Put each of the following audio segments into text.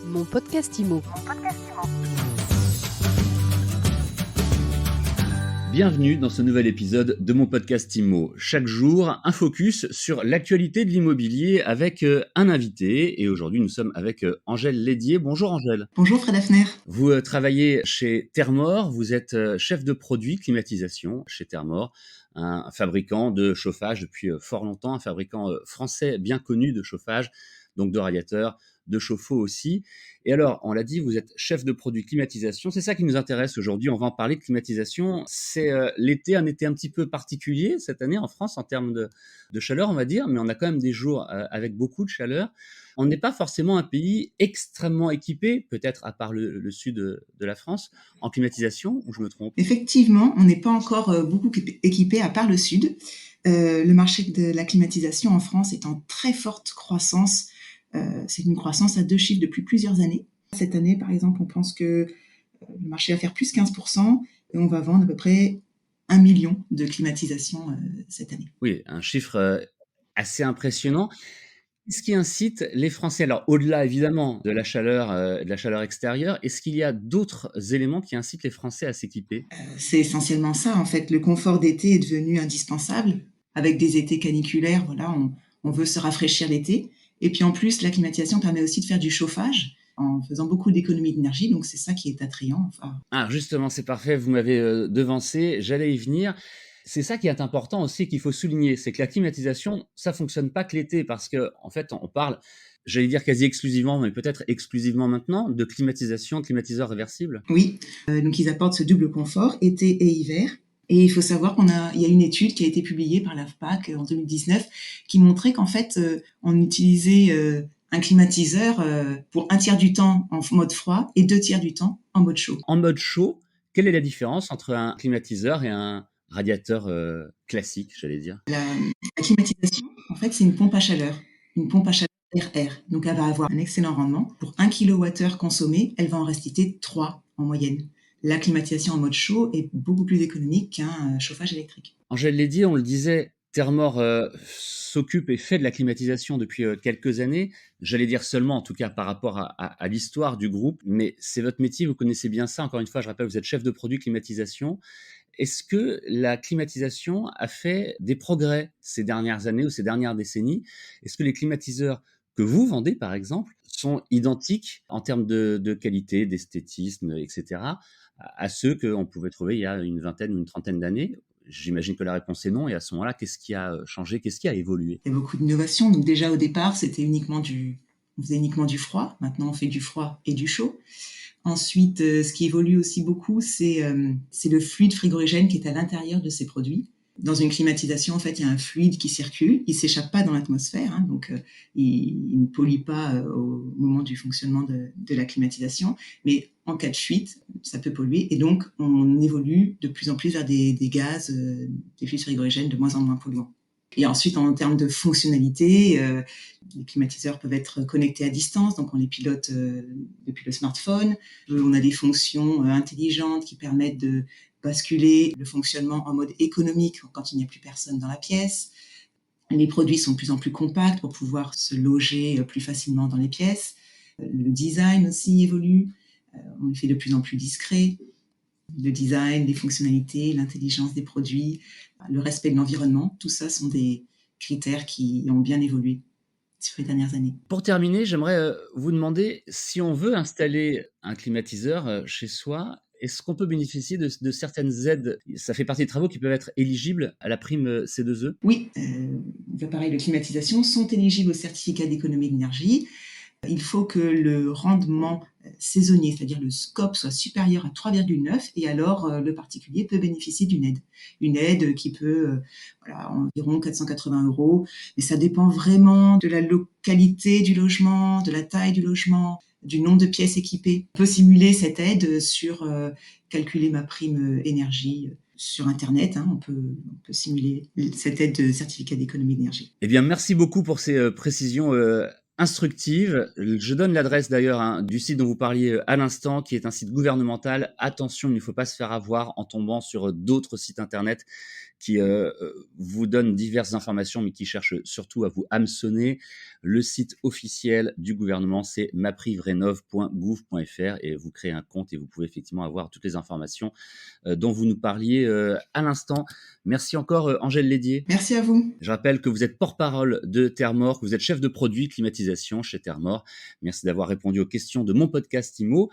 Mon podcast IMO. Bienvenue dans ce nouvel épisode de mon podcast IMO. Chaque jour, un focus sur l'actualité de l'immobilier avec un invité. Et aujourd'hui, nous sommes avec Angèle Lédier. Bonjour Angèle. Bonjour Fred Hafner. Vous travaillez chez Thermor. Vous êtes chef de produit climatisation chez Thermor, un fabricant de chauffage depuis fort longtemps, un fabricant français bien connu de chauffage, donc de radiateurs, de chauffe-eau aussi. Et alors, on l'a dit, vous êtes chef de produit climatisation. C'est ça qui nous intéresse aujourd'hui. On va en parler de climatisation. C'est l'été, un été un petit peu particulier cette année en France en termes de chaleur, on va dire, mais on a quand même des jours avec beaucoup de chaleur. On n'est pas forcément un pays extrêmement équipé, peut-être à part le sud de la France, en climatisation, ou je me trompe? Effectivement, on n'est pas encore beaucoup équipé à part le sud. Le marché de la climatisation en France est en très forte croissance. C'est une croissance à 2 chiffres depuis plusieurs années. Cette année, par exemple, on pense que le marché va faire plus 15% et on va vendre à peu près 1 million de climatisations cette année. Oui, un chiffre assez impressionnant. Qu'est-ce qui incite les Français, alors au-delà évidemment de la chaleur extérieure, est-ce qu'il y a d'autres éléments qui incitent les Français à s'équiper? C'est essentiellement ça, en fait. Le confort d'été est devenu indispensable. Avec des étés caniculaires, voilà, on veut se rafraîchir l'été. Et puis en plus, la climatisation permet aussi de faire du chauffage en faisant beaucoup d'économies d'énergie. Donc c'est ça qui est attrayant. Enfin, Ah justement, c'est parfait, vous m'avez devancé, j'allais y venir. C'est ça qui est important aussi, qu'il faut souligner, c'est que la climatisation, ça fonctionne pas que l'été parce que en fait, on parle, j'allais dire quasi exclusivement, mais peut-être exclusivement maintenant, de climatisation, climatiseur réversible. oui, donc ils apportent ce double confort, été et hiver. Et il faut savoir il y a une étude qui a été publiée par l'AFPAC en 2019 qui montrait qu'en fait, on utilisait un climatiseur pour 1/3 du temps en mode froid et 2/3 du temps en mode chaud. En mode chaud, quelle est la différence entre un climatiseur et un radiateur classique, j'allais dire? La climatisation, en fait, c'est une pompe à chaleur. Une pompe à chaleur RR. Donc, elle va avoir un excellent rendement. Pour 1 kWh consommé, elle va en restituer 3 en moyenne. La climatisation en mode chaud est beaucoup plus économique qu'un chauffage électrique. Angèle Lédier, on le disait, Thermor s'occupe et fait de la climatisation depuis quelques années. J'allais dire seulement, en tout cas par rapport à l'histoire du groupe, mais c'est votre métier, vous connaissez bien ça. Encore une fois, je rappelle, vous êtes chef de produit climatisation. Est-ce que la climatisation a fait des progrès ces dernières années ou ces dernières décennies? Est-ce que les climatiseurs que vous vendez, par exemple, sont identiques en termes de qualité, d'esthétisme, etc., à ceux qu'on pouvait trouver il y a une vingtaine ou une trentaine d'années? J'imagine que la réponse est non. Et à ce moment-là, qu'est-ce qui a changé? Qu'est-ce qui a évolué? Il y a beaucoup d'innovations. Donc, déjà, au départ, on faisait uniquement du froid. Maintenant, on fait du froid et du chaud. Ensuite, ce qui évolue aussi beaucoup, c'est le fluide frigorigène qui est à l'intérieur de ces produits. Dans une climatisation, en fait, il y a un fluide qui circule, il s'échappe pas dans l'atmosphère, hein, donc il ne pollue pas au moment du fonctionnement de la climatisation, mais en cas de fuite, ça peut polluer, et donc on évolue de plus en plus vers des gaz, des fluides frigorigènes de moins en moins polluants. Et ensuite, en termes de fonctionnalité, les climatiseurs peuvent être connectés à distance, donc on les pilote depuis le smartphone. On a des fonctions intelligentes qui permettent de basculer le fonctionnement en mode économique quand il n'y a plus personne dans la pièce. Les produits sont de plus en plus compacts pour pouvoir se loger plus facilement dans les pièces. Le design aussi évolue. On le fait de plus en plus discret. Le design, les fonctionnalités, l'intelligence des produits, le respect de l'environnement, tout ça sont des critères qui ont bien évolué sur les dernières années. Pour terminer, j'aimerais vous demander si on veut installer un climatiseur chez soi, est-ce qu'on peut bénéficier de certaines aides? Ça fait partie des travaux qui peuvent être éligibles à la prime C2E? Oui, les appareils de climatisation sont éligibles au certificat d'économie d'énergie. Il faut que le rendement saisonnier, c'est-à-dire le SCOP, soit supérieur à 3,9 et alors le particulier peut bénéficier d'une aide. Une aide qui peut, voilà, environ 480 €, mais ça dépend vraiment de la localité du logement, de la taille du logement, du nombre de pièces équipées. On peut simuler cette aide sur calculer ma prime énergie sur Internet, hein, on peut simuler cette aide de certificat d'économie d'énergie. Eh bien, merci beaucoup pour ces précisions instructives. Je donne l'adresse d'ailleurs du site dont vous parliez à l'instant, qui est un site gouvernemental. Attention, il ne faut pas se faire avoir en tombant sur d'autres sites internet qui vous donnent diverses informations, mais qui cherchent surtout à vous hameçonner. Le site officiel du gouvernement, c'est mapriverénov.gouv.fr et vous créez un compte et vous pouvez effectivement avoir toutes les informations dont vous nous parliez à l'instant. Merci encore Angèle Lédier. Merci à vous. Je rappelle que vous êtes porte-parole de Thermor, que vous êtes chef de produit climatisation chez Thermor. Merci d'avoir répondu aux questions de mon podcast IMO.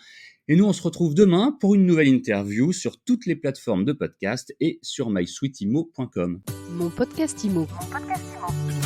Et nous, on se retrouve demain pour une nouvelle interview sur toutes les plateformes de podcast et sur mysweetimo.com. Mon podcast IMO. Mon podcast IMO.